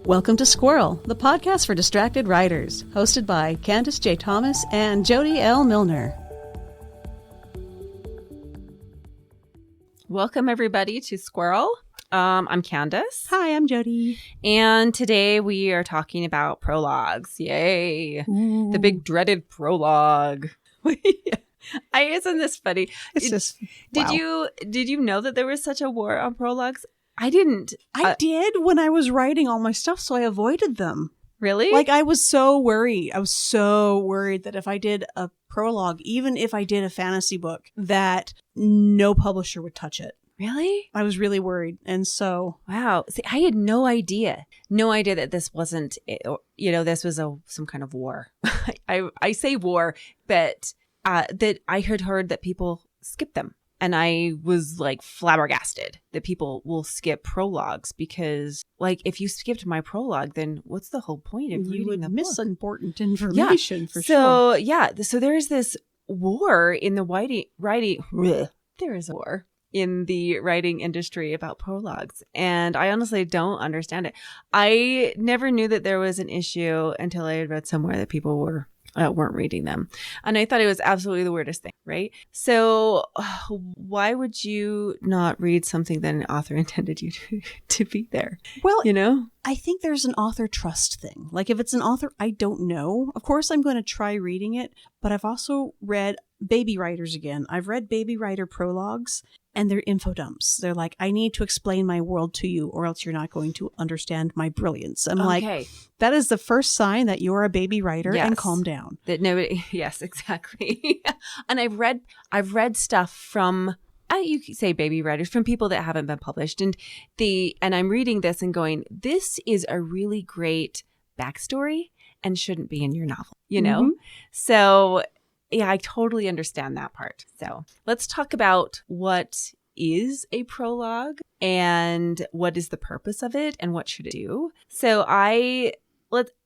Welcome to Squirrel, the podcast for distracted writers, hosted by Candace J. Thomas and Jody L. Milner. Welcome, everybody, to Squirrel. I'm Candace. Hi, I'm Jody. And today we are talking about prologues. Yay. Ooh. The big dreaded prologue. Isn't this funny? Did you know that there was such a war on prologues? I didn't. I did when I was writing all my stuff, so I avoided them. Really? Like, I was so worried. I was so worried that if I did a prologue, even if I did a fantasy book, that no publisher would touch it. Really? I was really worried. And so... Wow. See, I had no idea. No idea that this wasn't, this was some kind of war. I say war, but that I had heard that people skip them. And I was like flabbergasted that people will skip prologues because, like, if you skipped my prologue, then what's the whole point of reading the book? You would miss important information for sure. So, yeah. So there's this war in the writing. There is a war in the writing industry about prologues. And I honestly don't understand it. I never knew that there was an issue until I had read somewhere that people weren't reading them. And I thought it was absolutely the weirdest thing, right? So why would you not read something that an author intended you to be there? Well, you I think there's an author trust thing. Like, if it's an author I don't know, of course I'm going to try reading it, but I've also read baby writers again. I've read baby writer prologues, and they're info dumps. They're like, I need to explain my world to you, or else you're not going to understand my brilliance. I'm like, that is the first sign that you're a baby writer, and calm down. That nobody, yes, exactly. And I've read stuff from, you could say baby writers, from people that haven't been published. And I'm reading this and going, this is a really great backstory and shouldn't be in your novel, Mm-hmm. So yeah, I totally understand that part. So let's talk about what is a prologue and what is the purpose of it and what should it do. So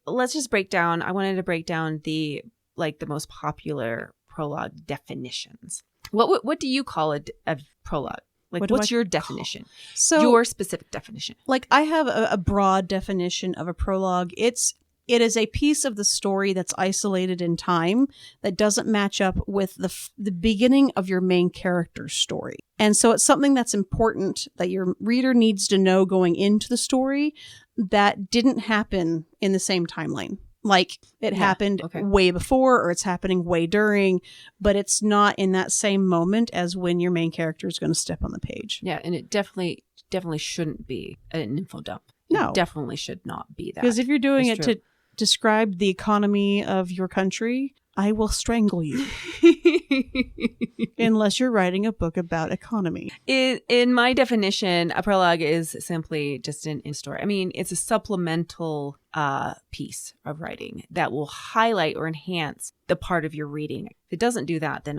let's just break down. I wanted to break down the most popular prologue definitions. What do you call a prologue? Like, what's your definition? So your specific definition. Like, I have a broad definition of a prologue. It is a piece of the story that's isolated in time that doesn't match up with the beginning of your main character's story. And so it's something that's important that your reader needs to know going into the story that didn't happen in the same timeline. Like, it happened way before, or it's happening way during, but it's not in that same moment as when your main character is going to step on the page. Yeah, and it definitely shouldn't be an info dump. No. It definitely should not be that. Because if you're doing it to describe the economy of your country, I will strangle you. Unless you're writing a book about economy. In my definition, a prologue is simply just an story. I mean, it's a supplemental piece of writing that will highlight or enhance the part of your reading. If it doesn't do that, then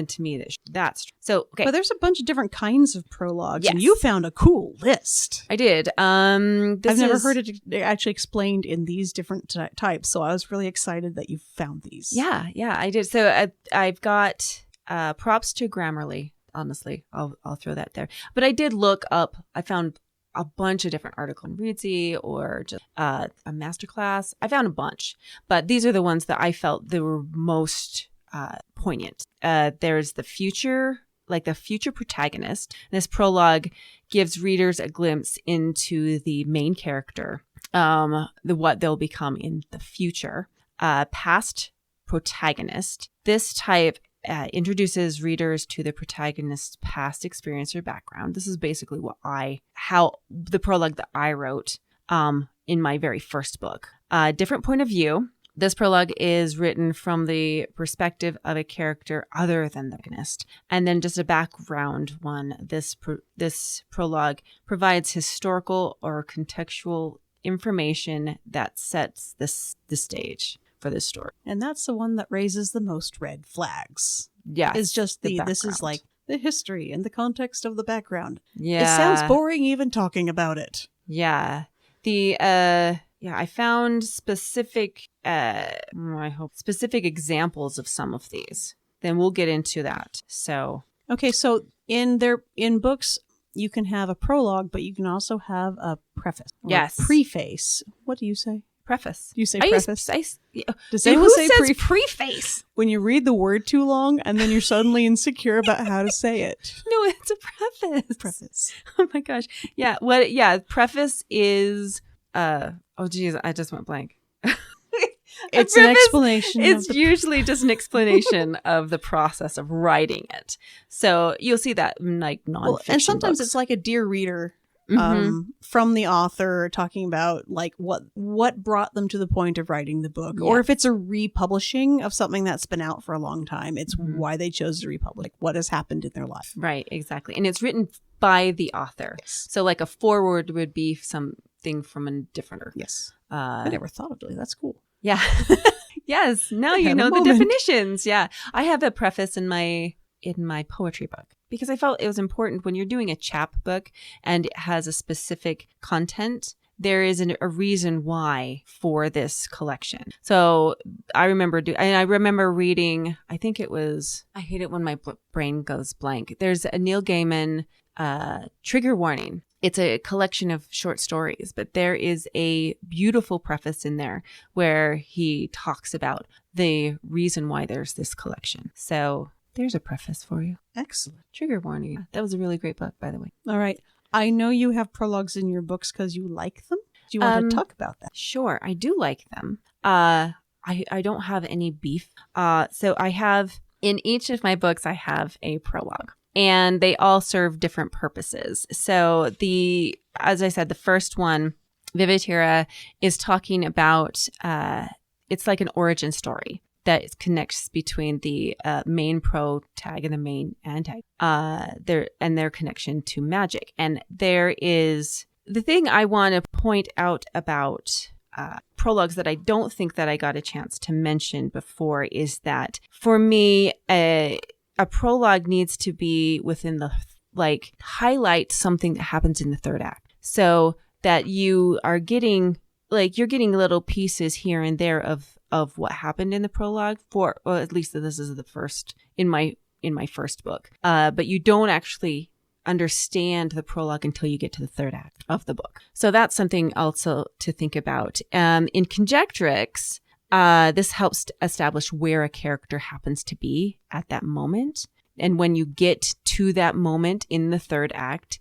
to me, that's so. Okay. But there's a bunch of different kinds of prologues, yes. And you found a cool list. I did. I've never heard it actually explained in these different types, so I was really excited that you found these. Yeah, I did. So I've got props to Grammarly. Honestly, I'll throw that there. But I did look up. I found a bunch of different articles on Readsy or just a masterclass. I found a bunch, but these are the ones that I felt they were most poignant. There's the future protagonist. This prologue gives readers a glimpse into the main character, what they'll become in the future. Past protagonist. This type introduces readers to the protagonist's past experience or background. This is basically how the prologue that I wrote in my very first book. Different point of view. This prologue is written from the perspective of a character other than the protagonist. And then just a background one. This prologue provides historical or contextual information that sets the stage for this story. And that's the one that raises the most red flags. Yeah. It's just this is like the history and the context of the background. Yeah. It sounds boring even talking about it. Yeah. I found specific examples of some of these. Then we'll get into that. So okay, so in books, you can have a prologue, but you can also have a preface. Or Yes. preface. What do you say? Preface. Do you say I use- preface? yeah. Does Who anyone say says preface? when you read the word too long and then you're suddenly insecure about how to say it? No, it's a preface. Preface. Oh my gosh. Yeah. Preface is oh geez, I just went blank. It's an explanation. It's usually just an explanation of the process of writing it. So you'll see that in like nonfiction and sometimes books. it's like a dear reader Mhm. from the author talking about like what brought them to the point of writing the book, or if it's a republishing of something that's been out for a long time, it's why they chose to republish, what has happened in their life. Right, exactly. And it's written by the author. Yes. So like a foreword would be something from a different author. Yes. I never thought of it. That's cool. Yeah. Yes. Now I you had a know the moment. definitions. Yeah. I have a preface in my poetry book because I felt it was important when you're doing a chap book and it has a specific content. There is a reason why for this collection. So I remember reading, I think it was, I hate it when my brain goes blank. There's a Neil Gaiman Trigger Warning. It's a collection of short stories, but there is a beautiful preface in there where he talks about the reason why there's this collection. So there's a preface for you. Excellent. Trigger warning. That was a really great book, by the way. All right. I know you have prologues in your books because you like them. Do you want to talk about that? Sure, I do like them. I don't have any beef. So I have, in each of my books, I have a prologue. And they all serve different purposes. So as I said, the first one, Vivatira, is talking about, it's like an origin story that connects between the main protag and the main antag, their connection to magic. And there is the thing I want to point out about prologues that I don't think that I got a chance to mention before is that for me, a prologue needs to be within highlight something that happens in the third act, so that you are getting little pieces here and there of what happened in the prologue or at least this is the first in my first book. But you don't actually understand the prologue until you get to the third act of the book. So that's something also to think about. In Conjectrix, this helps to establish where a character happens to be at that moment. And when you get to that moment in the third act,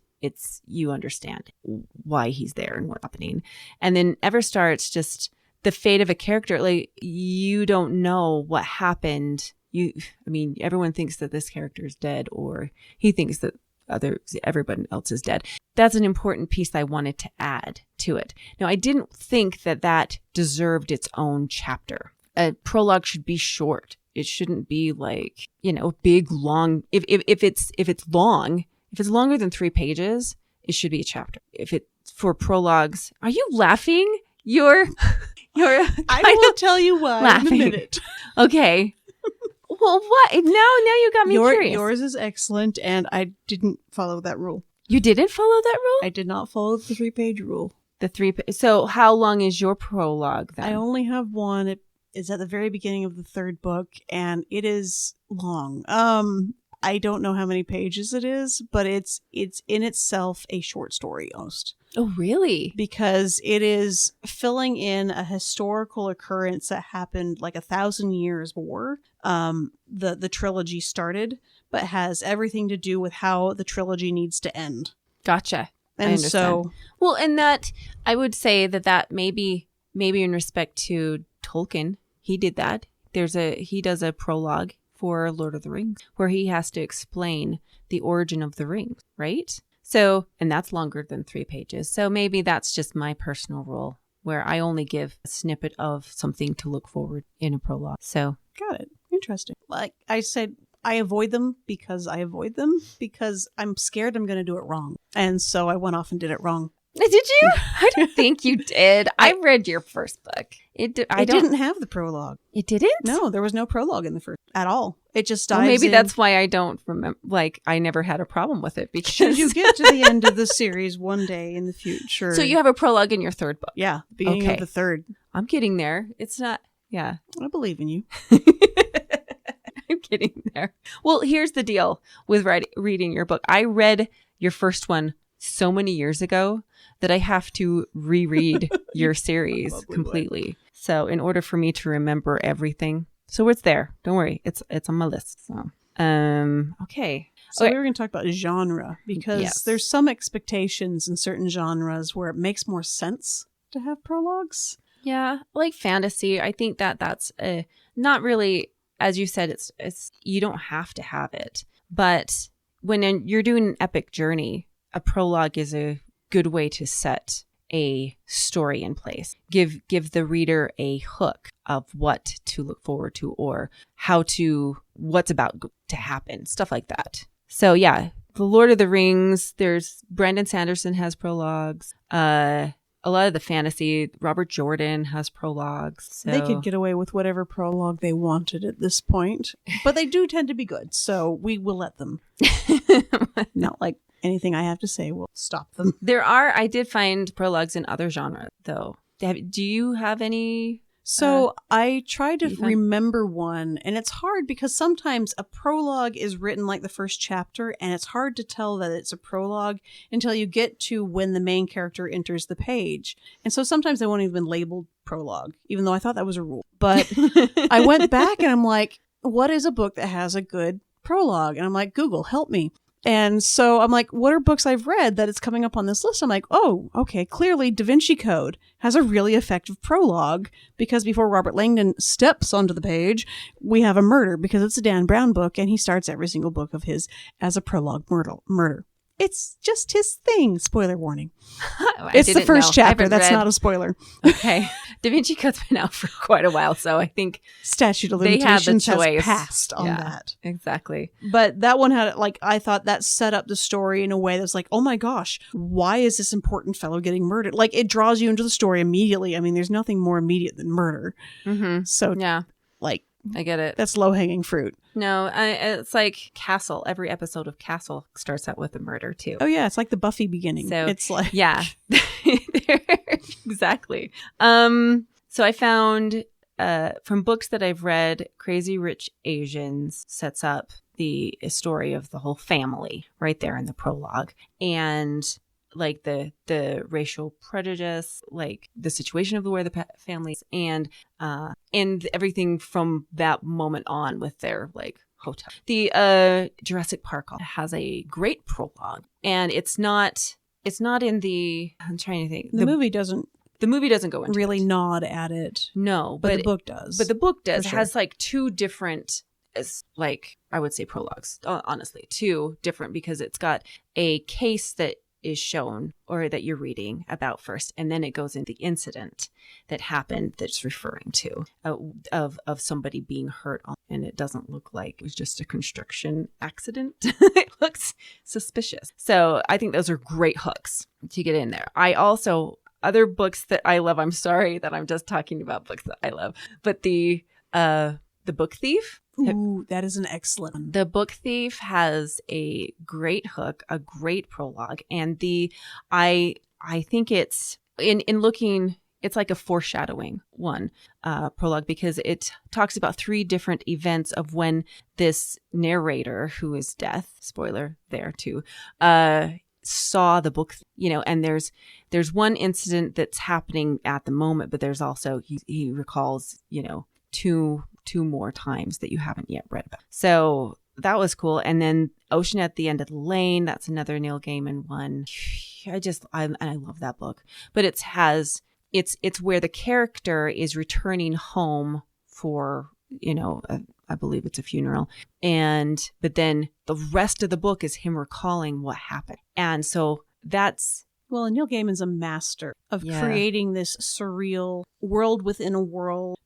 you understand why he's there and what's happening. And then Everstar, it's just the fate of a character. Like, you don't know what happened. Everyone thinks that this character is dead, or he thinks that everybody else is dead. That's an important piece I wanted to add to it. Now, I didn't think that deserved its own chapter. A prologue should be short. It shouldn't be like, big, long. If it's longer than 3 pages, it should be a chapter. If it's for prologues, are you laughing? You're I will tell you why laughing. in a minute. Okay. Well, what? Now you got me curious. Yours is excellent, and I didn't follow that rule. You didn't follow that rule? I did not follow the 3-page rule. So how long is your prologue then? I only have one. It is at the very beginning of the third book, and it is long. I don't know how many pages it is, but it's in itself a short story almost. Oh, really? Because it is filling in a historical occurrence that happened like 1,000 years before the trilogy started, but has everything to do with how the trilogy needs to end. Gotcha. And so, well, and that I would say that maybe in respect to Tolkien, he did that. He does a prologue for Lord of the Rings where he has to explain the origin of the rings, right? So, and that's longer than 3 pages. So maybe that's just my personal rule where I only give a snippet of something to look forward in a prologue. So, got it. Interesting. Like I said, I avoid them because I'm scared I'm going to do it wrong. And so I went off and did it wrong. Did you? I don't think you did. I read your first book. It didn't have the prologue. It didn't? No, there was no prologue in the first at all. It just dives maybe in. That's why I don't remember. Like, I never had a problem with it because Should you get to the end of the series one day in the future? So you have a prologue in your third book? Yeah, beginning of the third. I'm getting there. It's not. Yeah, I believe in you. I'm getting there. Well, here's the deal with reading your book. I read your first one so many years ago that I have to reread your series completely. So in order for me to remember everything. So it's there. Don't worry. It's on my list. So okay. So we were going to talk about genre because there's some expectations in certain genres where it makes more sense to have prologues. Yeah, like fantasy. I think that's not really, as you said, it's you don't have to have it. But when you're doing an epic journey, a prologue is a good way to set a story in place. Give the reader a hook of what to look forward to or what's about to happen, stuff like that. So yeah, The Lord of the Rings, Brandon Sanderson has prologues. A lot of the fantasy, Robert Jordan has prologues. So. They could get away with whatever prologue they wanted at this point, but they do tend to be good, so we will let them. Not like anything I have to say will stop them. I did find prologues in other genres, though. Do you have any? So I tried to remember one, and it's hard because sometimes a prologue is written like the first chapter, and it's hard to tell that it's a prologue until you get to when the main character enters the page. And so sometimes they won't even been labeled prologue, even though I thought that was a rule. But I went back and I'm like, what is a book that has a good prologue? And I'm like, Google, help me. And so I'm like, what are books I've read that it's coming up on this list? I'm like, oh, okay, clearly Da Vinci Code has a really effective prologue because before Robert Langdon steps onto the page, we have a murder because it's a Dan Brown book and he starts every single book of his as a prologue murder. It's just his thing. Spoiler warning. It's the first chapter. That's not a spoiler. Okay. Da Vinci Code's been out for quite a while, so I think statute of limitations has passed on that. Exactly. But that one had, I thought that set up the story in a way that's like, oh my gosh, why is this important fellow getting murdered? Like, it draws you into the story immediately. I mean, there's nothing more immediate than murder. Mm-hmm. So, yeah. I get it. That's low-hanging fruit. No, it's like Castle. Every episode of Castle starts out with a murder, too. Oh, yeah. It's like the Buffy beginning. So, it's like... Yeah. Exactly. So I found, from books that I've read, Crazy Rich Asians sets up the story of the whole family right there in the prologue. And... like the racial prejudice, like the situation of where the families and everything from that moment on with their hotel. The Jurassic Park has a great prologue, and it's not in the. I'm trying to think. The movie doesn't. The movie doesn't go into really it. Nod at it. No, but the book does. But the book does. Sure. It has two different. I would say prologues. Honestly, two different because it's got a case that is shown or that you're reading about first, and then it goes into the incident that happened that's referring to of somebody being hurt and it doesn't look like it was just a construction accident. It looks suspicious. So I think those are great hooks to get in there. I also other books that I love, I'm sorry that I'm just talking about books that I love, but the Book Thief. Ooh, that is an excellent one. The Book Thief has a great hook, a great prologue, and I think it's in looking, it's like a foreshadowing one prologue because it talks about 3 different events of when this narrator, who is death, spoiler there too, saw the book, and there's one incident that's happening at the moment, but there's also he recalls, two more times that you haven't yet read about. So that was cool. And then Ocean at the End of the Lane, that's another Neil Gaiman one. I love that book. But it's where the character is returning home for, I believe it's a funeral. But then the rest of the book is him recalling what happened. And so that's... Well, and Neil Gaiman's a master of creating this surreal world within a world,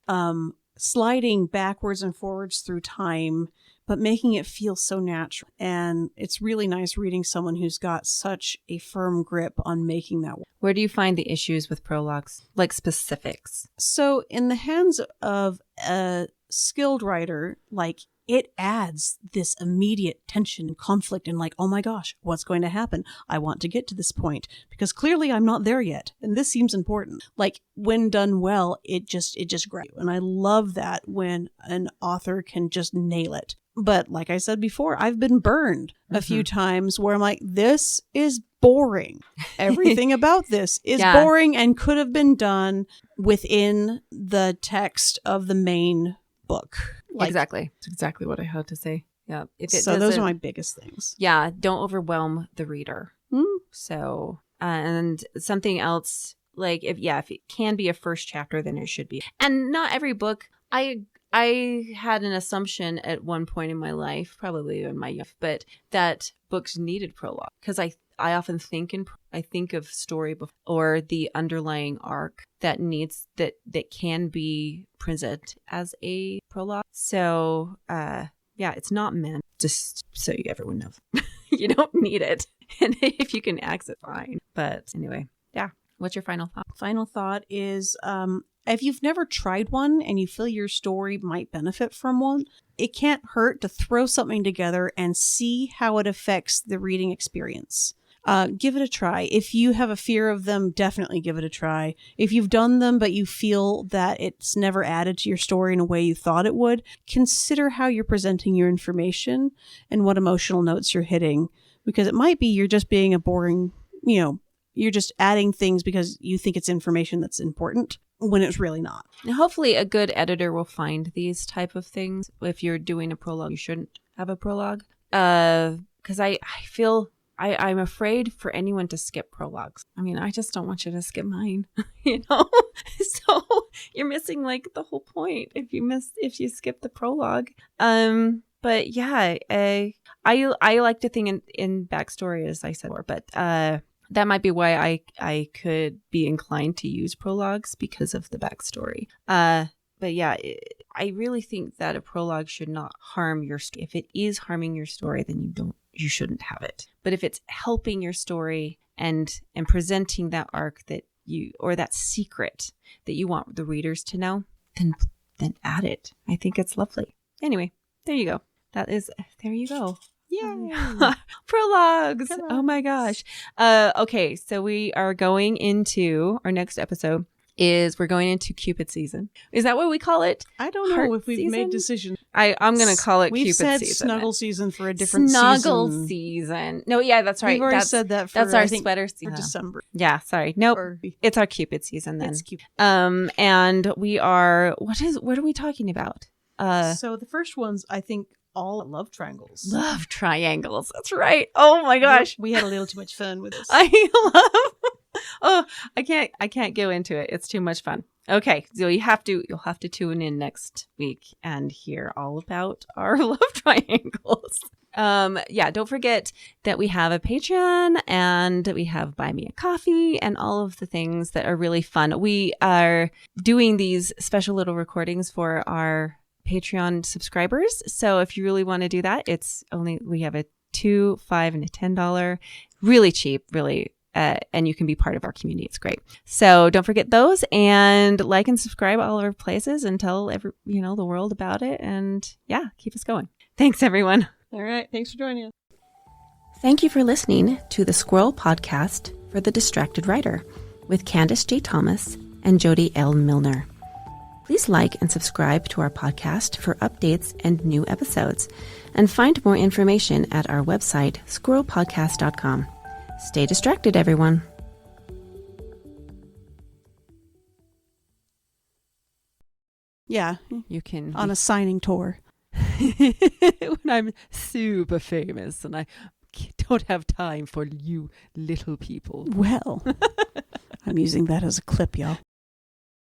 sliding backwards and forwards through time, but making it feel so natural. And it's really nice reading someone who's got such a firm grip on making that work. Where do you find the issues with prologues? Like specifics? So in the hands of a skilled writer, it adds this immediate tension and conflict and oh my gosh, what's going to happen? I want to get to this point because clearly I'm not there yet. And this seems important. When done well, it just grabs you. And I love that when an author can just nail it. But like I said before, I've been burned a few times where I'm like, this is boring. Everything about this is boring and could have been done within the text of the main book. Exactly. That's exactly what I had to say. Yeah. So those are my biggest things. Yeah. Don't overwhelm the reader. So, and something else, like if it can be a first chapter, then it should be. And not every book, I had an assumption at one point in my life, probably in my youth, but that books needed prologue, because I often think of story or the underlying arc that can be presented as a prologue. So, it's not meant, just so everyone knows. You don't need it. And if you can access it, fine. But anyway, yeah. What's your final thought? Final thought is, if you've never tried one and you feel your story might benefit from one, it can't hurt to throw something together and see how it affects the reading experience. Give it a try. If you have a fear of them, definitely give it a try. If you've done them but you feel that it's never added to your story in a way you thought it would, consider how you're presenting your information and what emotional notes you're hitting. Because it might be you're just being a boring, you're just adding things because you think it's information that's important when it's really not. And hopefully a good editor will find these type of things. If you're doing a prologue, you shouldn't have a prologue. Because I feel I'm afraid for anyone to skip prologues. I mean, I just don't want you to skip mine, So you're missing like the whole point if you skip the prologue. But yeah, I like to think in backstory, as I said before, but that might be why I could be inclined to use prologues, because of the backstory. But yeah, I really think that a prologue should not harm your story. If it is harming your story, then you shouldn't have it. But if it's helping your story and presenting that arc or that secret that you want the readers to know, then add it. I think it's lovely. Anyway, there you go. There you go. Yeah. Prologues. Oh my gosh. Okay. So we are going into our next episode we're going into Cupid season. Is that what we call it? I don't know if we've made decisions. I'm going to call it Cupid season. We've said snuggle season for a different snuggle season. No, yeah, that's right. We've already said that for, that's our sweater season. For December. Yeah, sorry. Nope. It's our Cupid season then. It's Cupid. And we are, what are we talking about? So the first ones, I think, all love triangles. Love triangles. That's right. Oh my gosh. We had a little too much fun with this. I can't go into it. It's too much fun. Okay. So you'll have to tune in next week and hear all about our love triangles. Don't forget that we have a Patreon and we have Buy Me a Coffee and all of the things that are really fun. We are doing these special little recordings for our Patreon subscribers. So if you really want to do that, we have a $2, $5, and a $10, really cheap, really. And you can be part of our community. It's great. So don't forget those, and like and subscribe all our places and tell the world about it. And yeah, keep us going. Thanks, everyone. All right. Thanks for joining us. Thank you for listening to the Squirrel Podcast for the Distracted Writer with Candace J. Thomas and Jody L. Milner. Please like and subscribe to our podcast for updates and new episodes, and find more information at our website, squirrelpodcast.com. Stay distracted, everyone. Yeah. You can. On a signing tour. When I'm super famous and I don't have time for you little people. Well, I'm using that as a clip, y'all.